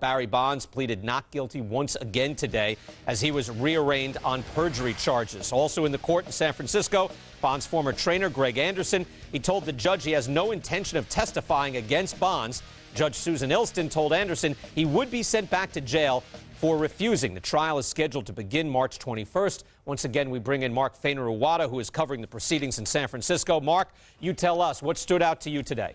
Barry Bonds pleaded not guilty once again today as he was rearraigned on perjury charges. Also in the court in San Francisco, Bonds' former trainer, Greg Anderson, he told the judge he has no intention of testifying against Bonds. Judge Susan Ilston told Anderson he would be sent back to jail for refusing. The trial is scheduled to begin March 21st. Once again, we bring in Mark Fainer-Uwata, who is covering the proceedings in San Francisco. Mark, you tell us, what stood out to you today?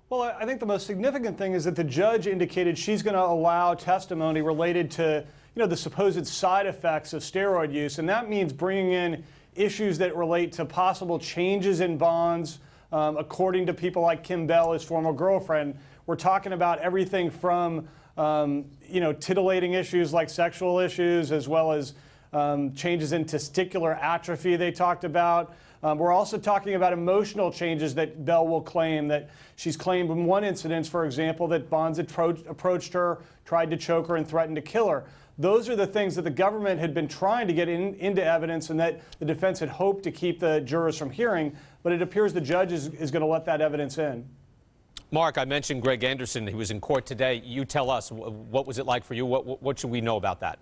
Well, I think the most significant thing is that the judge indicated she's going to allow testimony related to, the supposed side effects of steroid use, and that means bringing in issues that relate to possible changes in Bonds. According to people like Kim Bell, his former girlfriend, we're talking about everything from, titillating issues like sexual issues, as well as changes in testicular atrophy they talked about. We're also talking about emotional changes that Bell will claim, that she's claimed in one incident, for example, that Bonds approached her, tried to choke her, and threatened to kill her. Those are the things that the government had been trying to get into evidence and that the defense had hoped to keep the jurors from hearing, but it appears the judge is going to let that evidence in. Mark, I mentioned Greg Anderson. He was in court today. You tell us, what was it like for you? What should we know about that?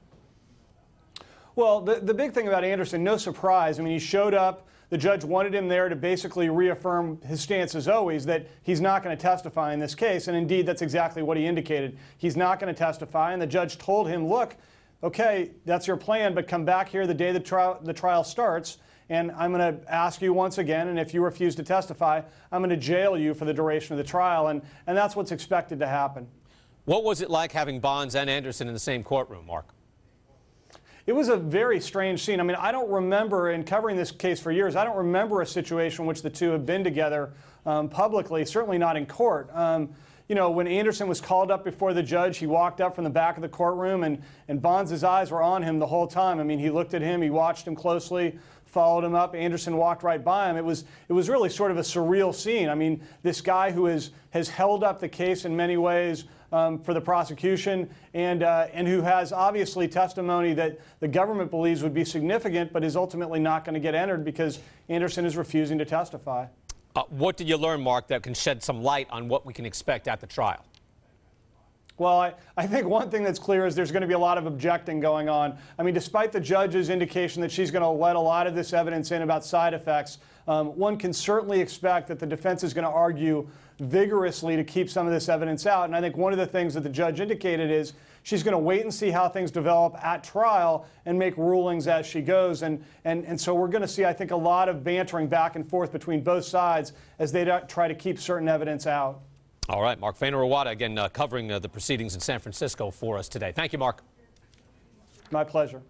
Well, the big thing about Anderson, no surprise. I mean, he showed up. The judge wanted him there to basically reaffirm his stance, as always, that he's not going to testify in this case. And indeed, that's exactly what he indicated. He's not going to testify. And the judge told him, look, okay, that's your plan, but come back here the day the trial starts, and I'm going to ask you once again, and if you refuse to testify, I'm going to jail you for the duration of the trial. And that's what's expected to happen. What was it like having Bonds and Anderson in the same courtroom, Mark? It was a very strange scene. I mean, I don't remember, in covering this case for years, I don't remember a situation in which the two have been together publicly, certainly not in court. When Anderson was called up before the judge, he walked up from the back of the courtroom, and Bonds' eyes were on him the whole time. I mean, he looked at him, he watched him closely, followed him up. Anderson walked right by him. It was really sort of a surreal scene. I mean, this guy who has held up the case in many ways for the prosecution, and who has obviously testimony that the government believes would be significant, but is ultimately not going to get entered because Anderson is refusing to testify. What did you learn, Mark, that can shed some light on what we can expect at the trial? Well, I think one thing that's clear is there's going to be a lot of objecting going on. I mean, despite the judge's indication that she's going to let a lot of this evidence in about side effects, one can certainly expect that the defense is going to argue vigorously to keep some of this evidence out. And I think one of the things that the judge indicated is she's going to wait and see how things develop at trial and make rulings as she goes. And so we're going to see, I think, a lot of bantering back and forth between both sides as they try to keep certain evidence out. All right, Mark Fainer-Uwata, again, covering the proceedings in San Francisco for us today. Thank you, Mark. My pleasure.